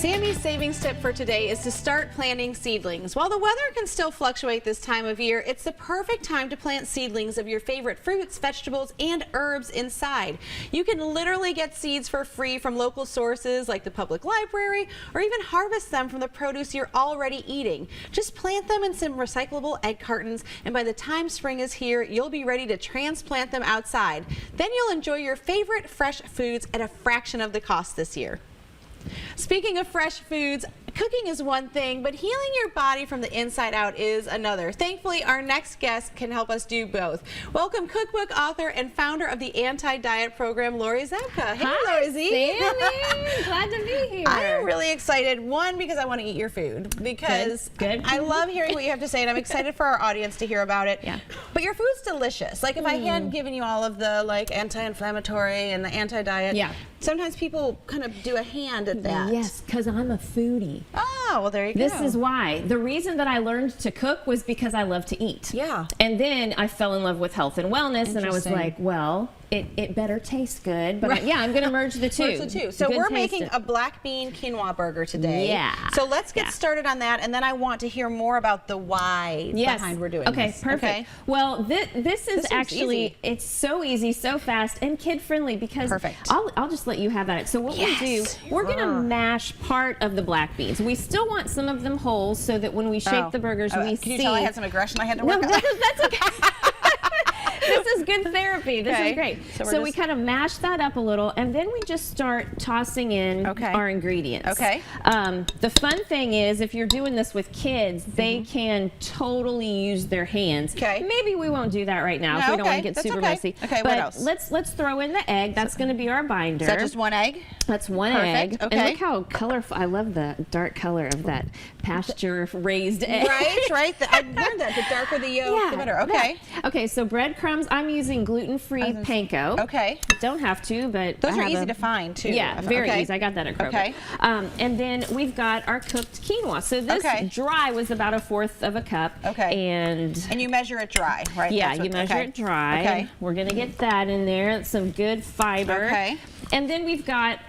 Sammy's savings tip for today is to start planting seedlings. While the weather can still fluctuate this time of year, it's the perfect time to plant seedlings of your favorite fruits, vegetables, and herbs inside. You can literally get seeds for free from local sources like the public library, or even harvest them from the produce you're already eating. Just plant them in some recyclable egg cartons, and by the time spring is here, you'll be ready to transplant them outside. Then you'll enjoy your favorite fresh foods at a fraction of the cost this year. Speaking of fresh foods, cooking is one thing, but healing your body from the inside out is another. Thankfully, our next guest can help us do both. Welcome cookbook author and founder of the Anti-Diet Program, Lori Zabka. Hey, Hi, Lori Z. Sammy. Glad to be here. I am really excited, one, because I want to eat your food, because Good. I love hearing what you have to say, and I'm excited for our audience to hear about it. Yeah. But your food's delicious. Like, if I hadn't given you all of the anti-inflammatory and the anti-diet, Yeah. sometimes people kind of do a hand at that. Yes, because I'm a foodie. Oh, well, there you go. This is why. The reason that I learned to cook was because I love to eat. Yeah. And then I fell in love with health and wellness, and I was Interesting. like, well, it better taste good. But yeah, I'm going to merge the two. Merge the two. So Good we're taste making it. a black bean quinoa burger today. Yeah. So let's get started on that, and then I want to hear more about the why behind we're doing Okay, this. perfect. Okay? Well, this is seems actually, easy. it's so easy, so fast, and kid-friendly because Perfect. I'll just let you have at it. So what we do, we're going to mash part of the black beans. We still want some of them whole so that when we shake the burgers, we see. Can you tell I had some aggression I had to No, work on? that's okay. This is good therapy. This is great. So we kind of mash that up a little, and then we just start tossing in our ingredients. Okay. The fun thing is, if you're doing this with kids, they can totally use their hands. Okay. Maybe we won't do that right now if we don't want to get super messy. Okay, but what else? let's throw in the egg. That's going to be our binder. Is that just one egg? That's one Perfect. egg. Okay. And look how colorful. I love the dark color of that pasture-raised egg. Right. I learned that. The darker the yolk, the better. Okay. Yeah. Okay, so breadcrumbs. I'm using gluten-free panko. Okay. Don't have to, but Those I are have easy to find, too. Yeah, very easy. I got that at Kroger. Okay. And then we've got our cooked quinoa. So this dry was about 1/4 of a cup. Okay. And you measure it dry, right? yeah, That's what, you measure it dry. Okay. We're going to get that in there. Some good fiber. Okay. And then we've got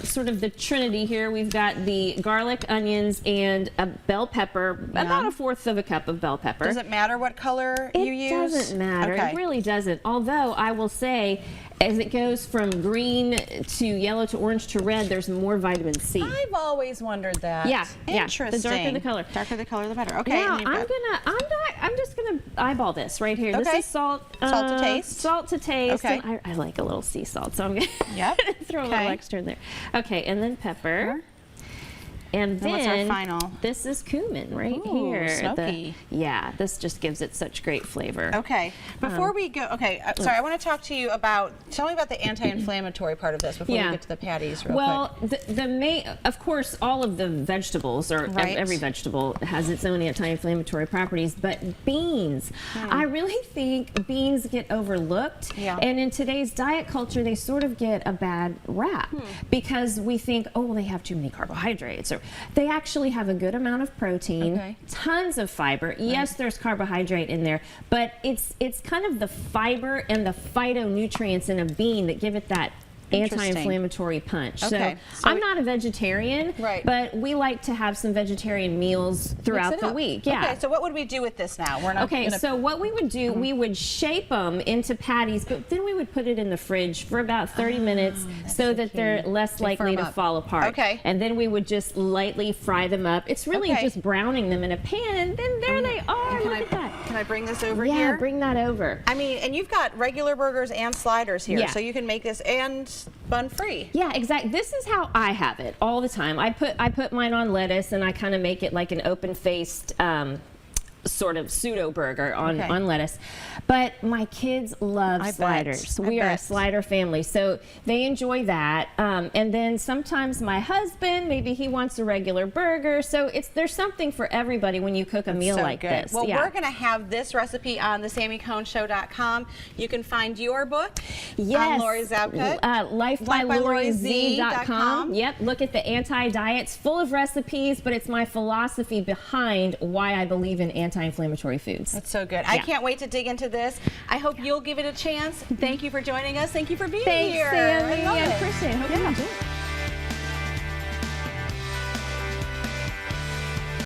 sort of the trinity here. We've got the garlic, onions, and a bell pepper, about 1/4 of a cup of bell pepper. Does it matter what color you use? It doesn't matter. Okay. It really doesn't. Although I will say, as it goes from green to yellow to orange to red, there's more vitamin C. I've always wondered that. Yeah. Interesting. The darker the color. Darker the color, the better. Okay. Now I'm just gonna eyeball this right here. This is salt. Salt to taste. Salt to taste. Okay. And I like a little sea salt, so I'm gonna throw a little extra in there. Okay, and then pepper. And then what's our final? This is cumin right here. Smoky. Yeah, this just gives it such great flavor. Okay. Before we go, sorry, I want to talk to you about, tell me about the anti-inflammatory part of this before we get to the patties real quick. The main, of course, all of the vegetables, or every vegetable has its own anti-inflammatory properties, but beans, I really think beans get overlooked. Yeah. And in today's diet culture, they sort of get a bad rap because we think, oh, they have too many carbohydrates. Or they actually have a good amount of protein, tons of fiber. Yes, there's carbohydrate in there, but it's kind of the fiber and the phytonutrients in a bean that give it that anti-inflammatory punch. So I'm not a vegetarian, but we like to have some vegetarian meals throughout the week. Yeah. Okay, so what would we do with this now? We're not so what we would do, we would shape them into patties, but then we would put it in the fridge for about 30 minutes so that they're less likely to fall apart. Okay. And then we would just lightly fry them up. It's really just browning them in a pan, and then there they are. Look at that. Can I bring this over here? Yeah, bring that over. I mean, and you've got regular burgers and sliders here, so you can make this and bun free. Yeah, exactly. This is how I have it all the time. I put mine on lettuce, and I kind of make it like an open-faced sort of pseudo burger on lettuce. But my kids love sliders. We are a slider family, so they enjoy that. And then sometimes my husband, maybe he wants a regular burger. So there's something for everybody when you cook a meal like this. Well, we're going to have this recipe on the SamiConeShow.com. You can find your book on Lori Zabka. LifeByLoriZ.com. Yep, look at the anti-diets, full of recipes, but it's my philosophy behind why I believe in anti-inflammatory foods. That's so good. I can't wait to dig into this. I hope you'll give it a chance. Thank you for joining us. Thank you for being here. Thanks, Sammy. I love it. I appreciate it. Hope you enjoy it.